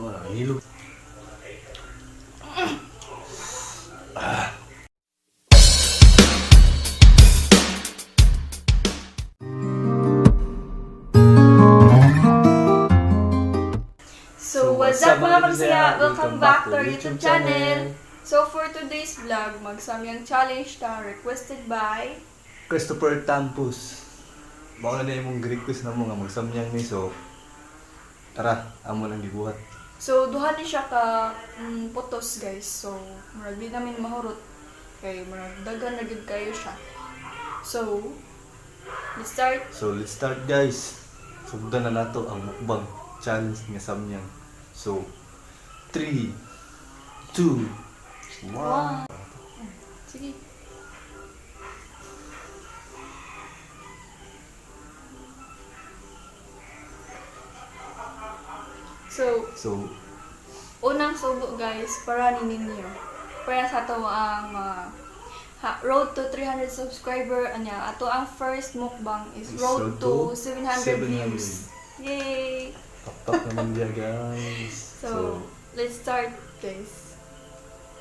Wala, nilog. So, what's up mga kagsaya? Welcome back to our YouTube channel. So, for today's vlog, magsamyang challenge na requested by Christopher Tampus. Baka na yung request na mo nga magsamyang ni, so tara, amo lang gibuhat. So, duha ni siya ka putos guys. So, murag di namin mahurot. Kay murag dagan na gid kayo siya. So, let's start. So let's start guys. Sugdan na nato ang mukbang challenge nga samyang. So 3, 2, 1. Sige. So, unang subo guys, para ninyo. Para sa ato ang road to 300 subscriber. Ato ang first mukbang is road to 700 views. Yay! Top naman dia guys. So, let's start guys.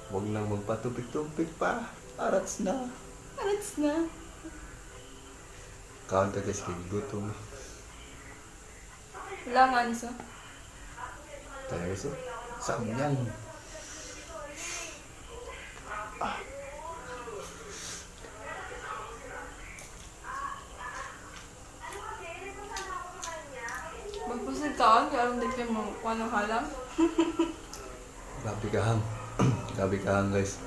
Huwag lang magpatupik-tupik pa. Arats na. Let's na. Kaon ka guys, kay gutom. Kailangan sa. Tayo guys, samyang. Magpusig ka, kaya hindi kayo makuha ng halang. Gabi kahang. Gabi kahang guys.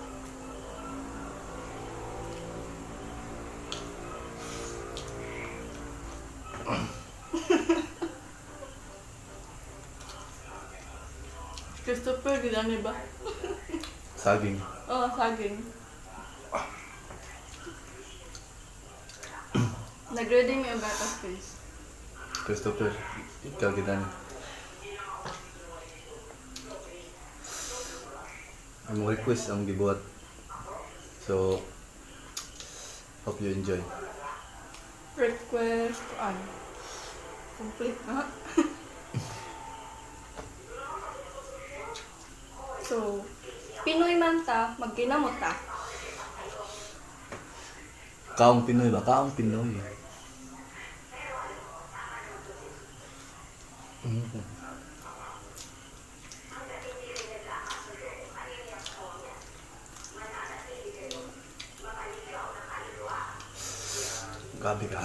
Christopher, gilani ba? Saging. Oo, saging. Nag-ready mo yung gatas guys. Christopher, ikaw kita ni. Ang request ang gibuhat. So, hope you enjoy. Request, complete na. So, Pinoy man ta, magkinamot ta. Kaong Pinoy ba? Kaong Pinoy. Gabi ka.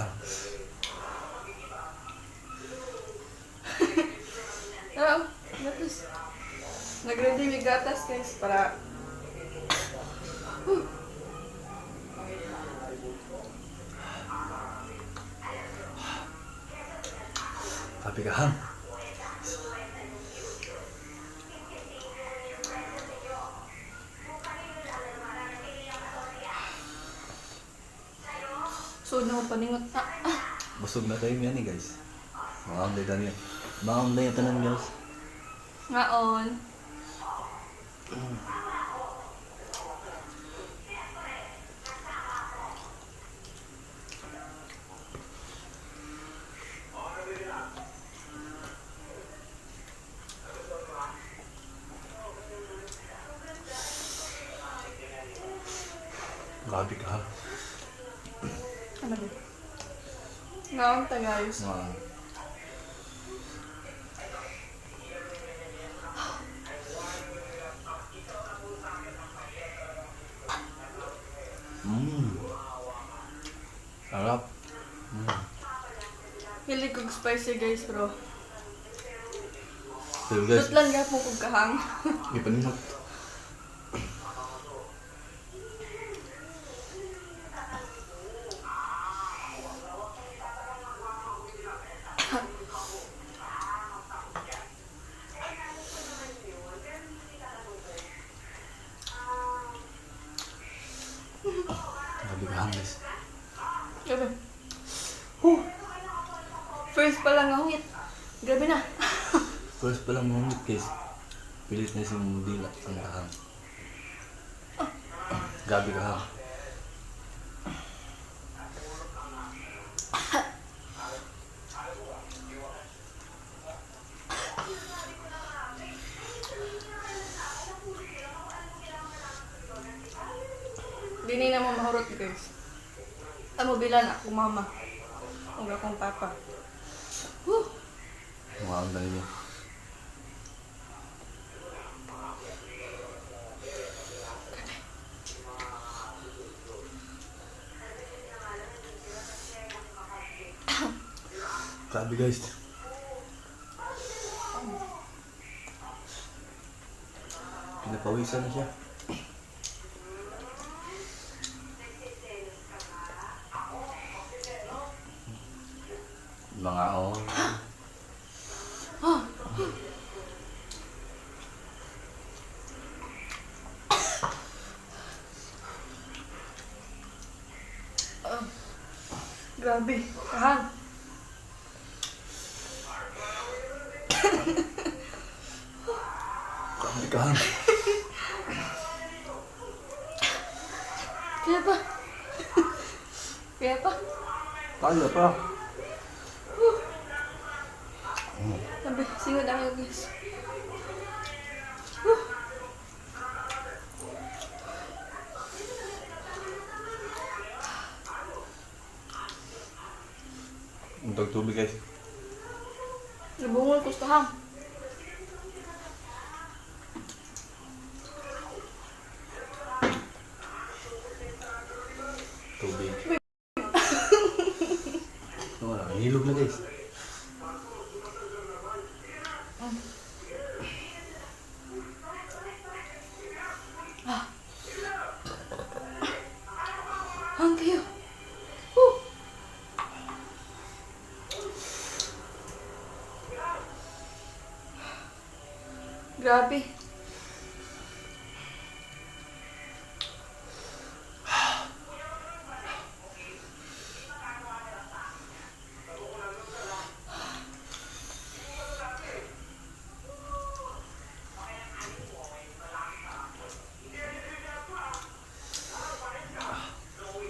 Oo, gatas. Nag-ready may gatas guys para Gabi ka hang. so na paningot na. Busog na tayo yan eh guys. Maang day tayo. Maang day tanan guys. Ngaon. Gabi ka hang. Ano ba? Ngaon ta guys. Sarap. Hilig kog spicy guys bro. Pero guys, Tutlan nga po kog kahang. ipaninot. Gabi ka hang guys. Grabe. First pa lang ang hit. Grabe na. First pa lang mamit guys. Pilit na si Mundila ang kahang. Gabi ka hang. Dini na mo mahurot guys. Amo bilan ako mama. Ug akong papa. Woo! Wow, ang dali niya. Grabe guys. Pinapawisan na siya. Mga Grabe. Kahan. grabe ka. Kaya pa. Kaya pa. Kaya pa. Sabi, singod ako guys. Untog tubig guys. Nabungol ko sa hang. Tubig. Wala, hilog na guys. Hang kayo. Woo! Grabe.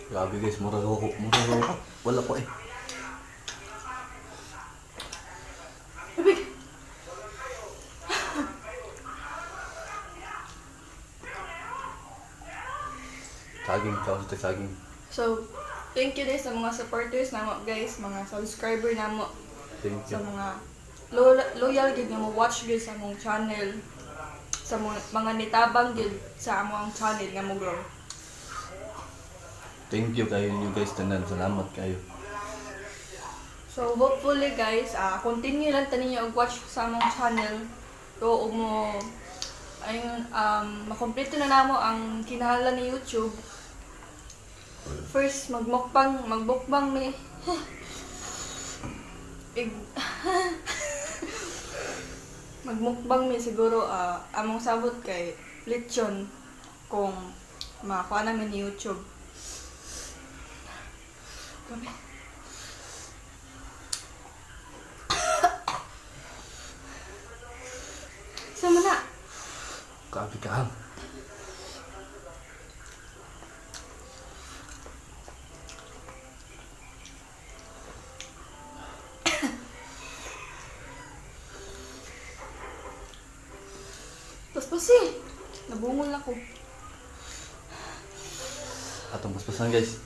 Grabe guys, mura raw ako. Mura raw ako. Wala ko eh. Bibig. Saging, kaos ito saging. So, thank you guys sa mga supporters namo guys, mga subscriber namo, Thank sa you. mga loyal gid nga mo watch gid sa among channel, sa mga nitabang gid sa among channel nga mo grow. Thank you kayo nyo guys, tanan. Salamat kayo. So hopefully guys, continue lang tanin niyo og watch sa among channel. So ug mo ayun makompleto na namo ang kinahanglan ni YouTube. First magbukbang mi. Magmukbang mi siguro among sabot kay lechon kung makuha namin ni YouTube. Grabe. Sama na. Grabe ka. Paspasi. Nabungol ako. Atong paspasan guys.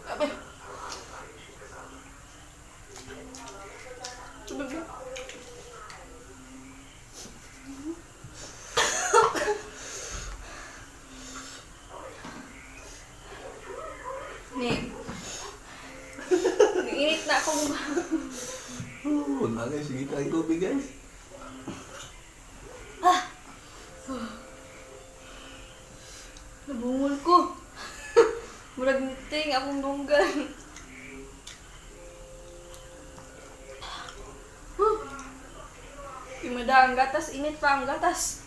Grabe. Tubig na. Ni. Niinit na akong Wala guys, sige tayo tubig guys. nabungol ko. Murag niting akong dunggan. Imada ang gatas, init pa ang gatas.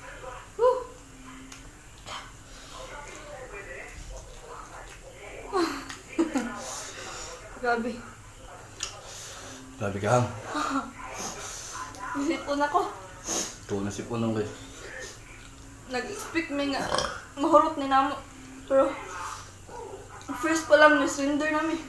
Grabe. Grabe ka. Nisipon ako. Ito na si Punong guys. Nag-expect may nga mahurot ni namo. Pero first pa lang na-surrender namin.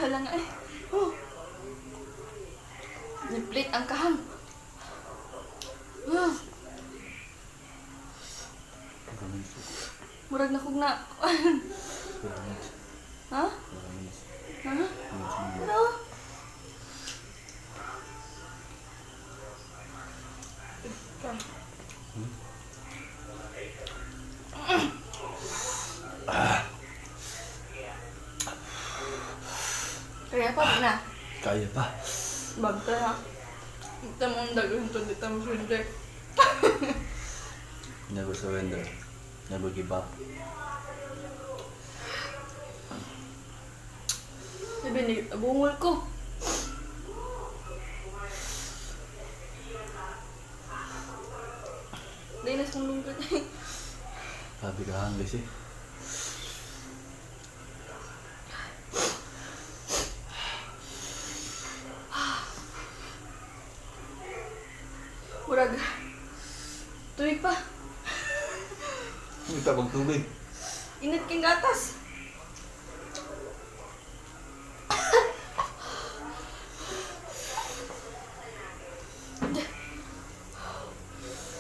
Hala nga eh. Oh. Niplit ang kahang. Ah. Murag na kog na. Ha? Ha? Ano? Kaya pa na. Kaya pa. Bagta ha. Ito mo ang dagang to, dito mo surrender. Never surrender. Never give up. Sabi ni, bungol ko. Dahil na sa lungkot. Sabi ka hanggang eh. Murag. Tuwig pa. Hindi ka magtubig. Init king gatas.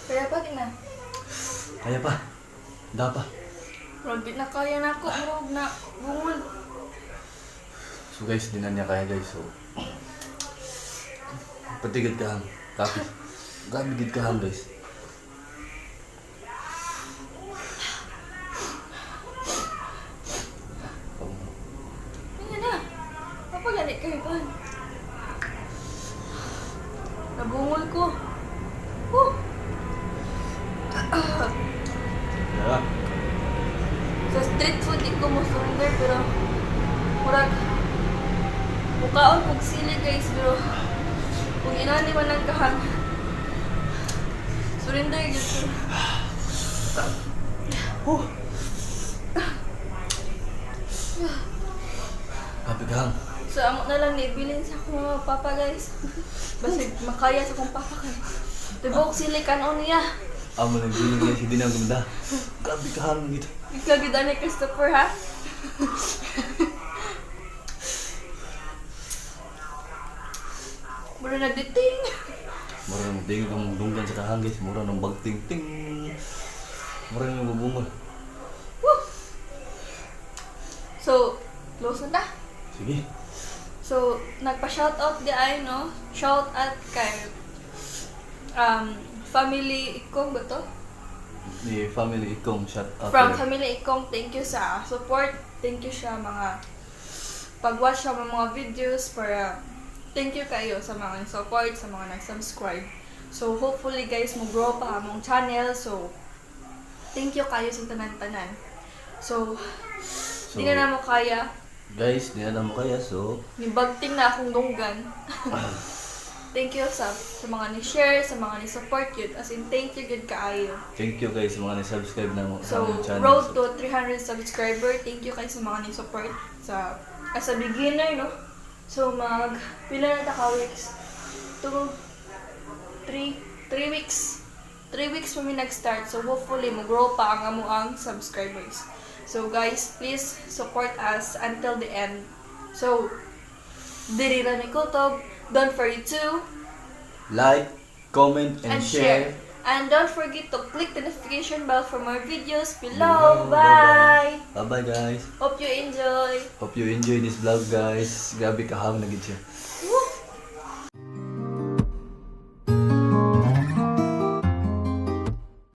Kaya pa tingnan. Kaya pa. Da pa. Murag di na kaya na ako. Murag na bungol. So guys, di na niya kaya guys. So, patigid ka hang. Tapi, gabigid ka hang guys. Ayan na. Papaganit kayo pa. Nabungol ko. Yeah. Sa street food, di ko mo surrender, pero murag mukaon kong sili guys, pero kung inani man ang kahang surrender dito. Gabi ka hang. So amo na lang nibilin sa akong mga papa guys. Basig makaya sa akong papa kay. Tibok sili kanon niya. Amo nang giling guys, hindi na gumda. Gabi ka hang dito. Ikaw gid ani Christopher ha. Mura nagditing. Mura nang tingin kang dunggan sa kahang guys. Mura nang bagting-ting. Mura nang bubungol. Woo! So, close na ta. Sige. So, nagpa-shoutout di ay, no? Shoutout kay family Ikong ba to? Ni family ikong shut up. From family Ikong, thank you sa support. Thank you sa mga pag-watch sa mga videos para thank you kayo sa mga support, sa mga nag-subscribe. So, hopefully guys, mag-grow pa among channel. So, thank you kayo sa tanan-tanan. So, di na mo kaya. Guys, di na mo kaya so. Nibagting na akong dunggan. Thank you sa mga ni-share, sa mga ni-support yun. As in, thank you good kaayo. Thank you guys sa mga na-subscribe na mo sa So, aming channel. road to 300 subscriber. Thank you guys sa mga ni-support sa as a beginner, no? So, pila na ta ka weeks? 3 weeks. 3 weeks pa mi nag-start. So, hopefully, mag-grow pa ang amuang subscribers. So, guys, please support us until the end. So, diri ra ni Kutob. Don't forget to Like, comment, and share. And don't forget to click the notification bell for more videos below. Bye! Bye-bye guys. Hope you enjoy. Hope you enjoy this vlog guys. Grabe kahang na gid siya.